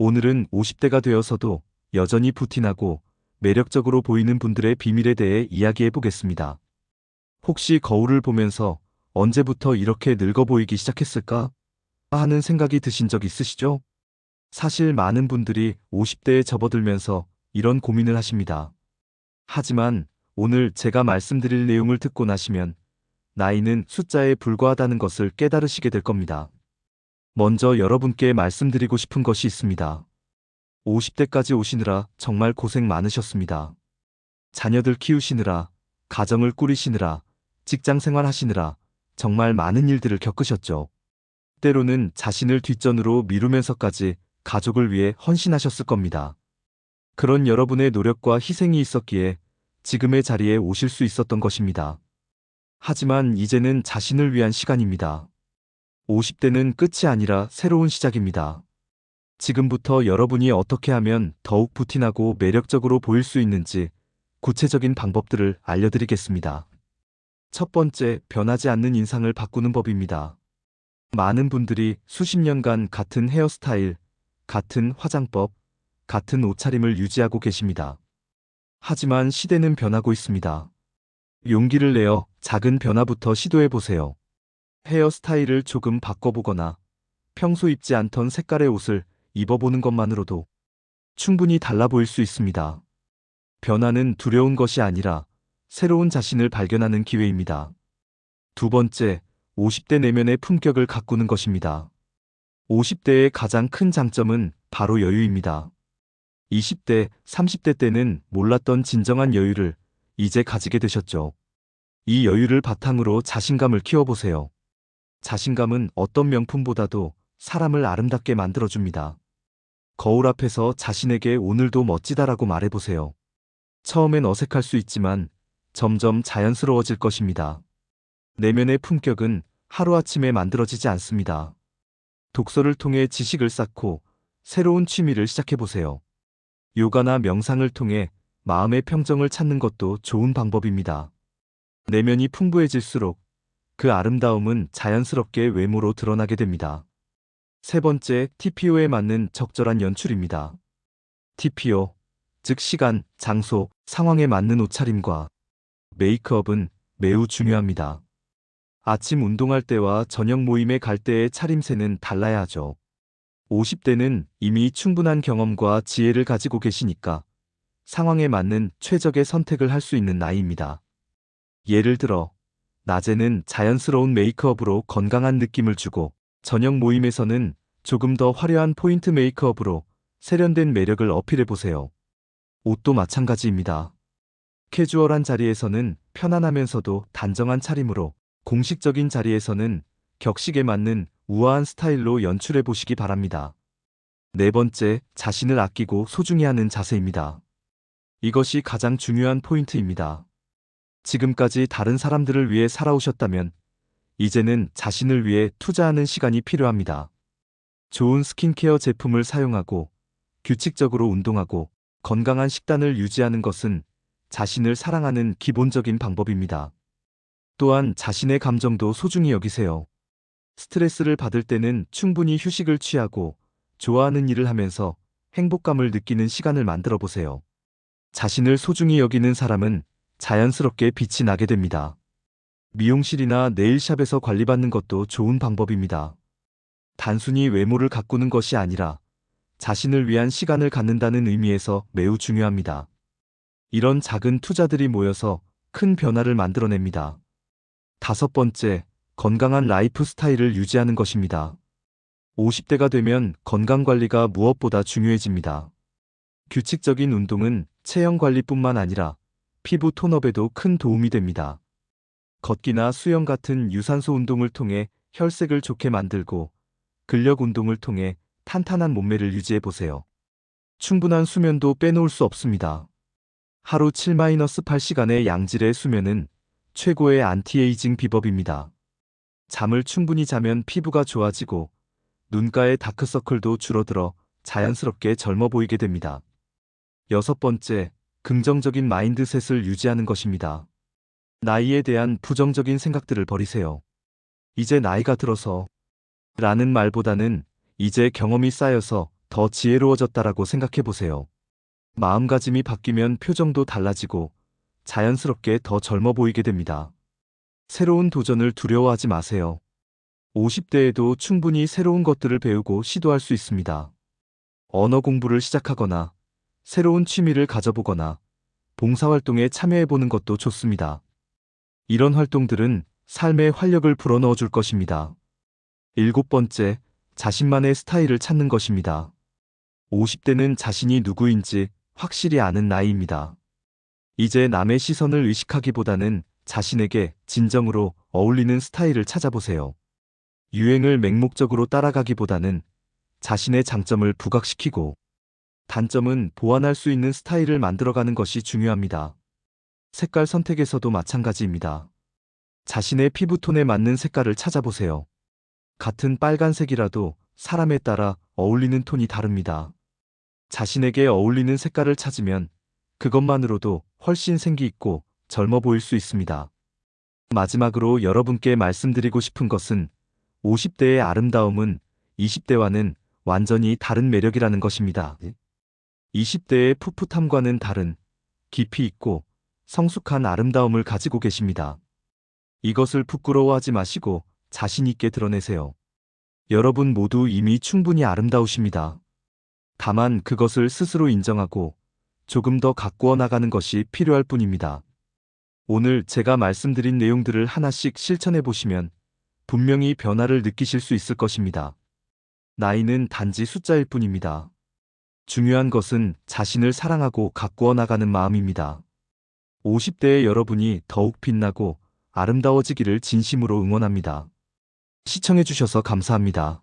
오늘은 50대가 되어서도 여전히 부티나고 매력적으로 보이는 분들의 비밀에 대해 이야기해 보겠습니다. 혹시 거울을 보면서 언제부터 이렇게 늙어 보이기 시작했을까 하는 생각이 드신 적 있으시죠? 사실 많은 분들이 50대에 접어들면서 이런 고민을 하십니다. 하지만 오늘 제가 말씀드릴 내용을 듣고 나시면 나이는 숫자에 불과하다는 것을 깨달으시게 될 겁니다. 먼저 여러분께 말씀드리고 싶은 것이 있습니다. 50대까지 오시느라 정말 고생 많으셨습니다. 자녀들 키우시느라, 가정을 꾸리시느라, 직장 생활 하시느라 정말 많은 일들을 겪으셨죠. 때로는 자신을 뒷전으로 미루면서까지 가족을 위해 헌신하셨을 겁니다. 그런 여러분의 노력과 희생이 있었기에 지금의 자리에 오실 수 있었던 것입니다. 하지만 이제는 자신을 위한 시간입니다. 50대는 끝이 아니라 새로운 시작입니다. 지금부터 여러분이 어떻게 하면 더욱 부티나고 매력적으로 보일 수 있는지 구체적인 방법들을 알려드리겠습니다. 첫 번째, 변하지 않는 인상을 바꾸는 법입니다. 많은 분들이 수십 년간 같은 헤어스타일, 같은 화장법, 같은 옷차림을 유지하고 계십니다. 하지만 시대는 변하고 있습니다. 용기를 내어 작은 변화부터 시도해보세요. 헤어스타일을 조금 바꿔보거나 평소 입지 않던 색깔의 옷을 입어보는 것만으로도 충분히 달라 보일 수 있습니다. 변화는 두려운 것이 아니라 새로운 자신을 발견하는 기회입니다. 두 번째, 50대 내면의 품격을 가꾸는 것입니다. 50대의 가장 큰 장점은 바로 여유입니다. 20대, 30대 때는 몰랐던 진정한 여유를 이제 가지게 되셨죠. 이 여유를 바탕으로 자신감을 키워보세요. 자신감은 어떤 명품보다도 사람을 아름답게 만들어줍니다. 거울 앞에서 자신에게 오늘도 멋지다라고 말해보세요. 처음엔 어색할 수 있지만 점점 자연스러워질 것입니다. 내면의 품격은 하루아침에 만들어지지 않습니다. 독서를 통해 지식을 쌓고 새로운 취미를 시작해보세요. 요가나 명상을 통해 마음의 평정을 찾는 것도 좋은 방법입니다. 내면이 풍부해질수록 그 아름다움은 자연스럽게 외모로 드러나게 됩니다. 세 번째, TPO에 맞는 적절한 연출입니다. TPO, 즉 시간, 장소, 상황에 맞는 옷차림과 메이크업은 매우 중요합니다. 아침 운동할 때와 저녁 모임에 갈 때의 차림새는 달라야 하죠. 50대는 이미 충분한 경험과 지혜를 가지고 계시니까 상황에 맞는 최적의 선택을 할 수 있는 나이입니다. 예를 들어, 낮에는 자연스러운 메이크업으로 건강한 느낌을 주고, 저녁 모임에서는 조금 더 화려한 포인트 메이크업으로 세련된 매력을 어필해보세요. 옷도 마찬가지입니다. 캐주얼한 자리에서는 편안하면서도 단정한 차림으로, 공식적인 자리에서는 격식에 맞는 우아한 스타일로 연출해 보시기 바랍니다. 네 번째, 자신을 아끼고 소중히 하는 자세입니다. 이것이 가장 중요한 포인트입니다. 지금까지 다른 사람들을 위해 살아오셨다면 이제는 자신을 위해 투자하는 시간이 필요합니다. 좋은 스킨케어 제품을 사용하고 규칙적으로 운동하고 건강한 식단을 유지하는 것은 자신을 사랑하는 기본적인 방법입니다. 또한 자신의 감정도 소중히 여기세요. 스트레스를 받을 때는 충분히 휴식을 취하고 좋아하는 일을 하면서 행복감을 느끼는 시간을 만들어 보세요. 자신을 소중히 여기는 사람은 자연스럽게 빛이 나게 됩니다. 미용실이나 네일샵에서 관리받는 것도 좋은 방법입니다. 단순히 외모를 가꾸는 것이 아니라 자신을 위한 시간을 갖는다는 의미에서 매우 중요합니다. 이런 작은 투자들이 모여서 큰 변화를 만들어냅니다. 다섯 번째, 건강한 라이프 스타일을 유지하는 것입니다. 50대가 되면 건강관리가 무엇보다 중요해집니다. 규칙적인 운동은 체형 관리뿐만 아니라 피부 톤업에도 큰 도움이 됩니다. 걷기나 수영 같은 유산소 운동을 통해 혈색을 좋게 만들고 근력 운동을 통해 탄탄한 몸매를 유지해 보세요. 충분한 수면도 빼놓을 수 없습니다. 하루 7-8시간의 양질의 수면은 최고의 안티에이징 비법입니다. 잠을 충분히 자면 피부가 좋아지고 눈가의 다크서클도 줄어들어 자연스럽게 젊어 보이게 됩니다. 여섯 번째, 긍정적인 마인드셋을 유지하는 것입니다. 나이에 대한 부정적인 생각들을 버리세요. 이제 나이가 들어서 라는 말보다는 이제 경험이 쌓여서 더 지혜로워졌다라고 생각해 보세요. 마음가짐이 바뀌면 표정도 달라지고 자연스럽게 더 젊어 보이게 됩니다. 새로운 도전을 두려워하지 마세요. 50대에도 충분히 새로운 것들을 배우고 시도할 수 있습니다. 언어 공부를 시작하거나 새로운 취미를 가져보거나 봉사활동에 참여해보는 것도 좋습니다. 이런 활동들은 삶에 활력을 불어넣어 줄 것입니다. 7번째, 자신만의 스타일을 찾는 것입니다. 50대는 자신이 누구인지 확실히 아는 나이입니다. 이제 남의 시선을 의식하기보다는 자신에게 진정으로 어울리는 스타일을 찾아보세요. 유행을 맹목적으로 따라가기보다는 자신의 장점을 부각시키고 단점은 보완할 수 있는 스타일을 만들어가는 것이 중요합니다. 색깔 선택에서도 마찬가지입니다. 자신의 피부톤에 맞는 색깔을 찾아보세요. 같은 빨간색이라도 사람에 따라 어울리는 톤이 다릅니다. 자신에게 어울리는 색깔을 찾으면 그것만으로도 훨씬 생기 있고 젊어 보일 수 있습니다. 마지막으로 여러분께 말씀드리고 싶은 것은 50대의 아름다움은 20대와는 완전히 다른 매력이라는 것입니다. 20대의 풋풋함과는 다른 깊이 있고 성숙한 아름다움을 가지고 계십니다. 이것을 부끄러워하지 마시고 자신 있게 드러내세요. 여러분 모두 이미 충분히 아름다우십니다. 다만 그것을 스스로 인정하고 조금 더 가꾸어 나가는 것이 필요할 뿐입니다. 오늘 제가 말씀드린 내용들을 하나씩 실천해 보시면 분명히 변화를 느끼실 수 있을 것입니다. 나이는 단지 숫자일 뿐입니다. 중요한 것은 자신을 사랑하고 가꾸어 나가는 마음입니다. 50대의 여러분이 더욱 빛나고 아름다워지기를 진심으로 응원합니다. 시청해 주셔서 감사합니다.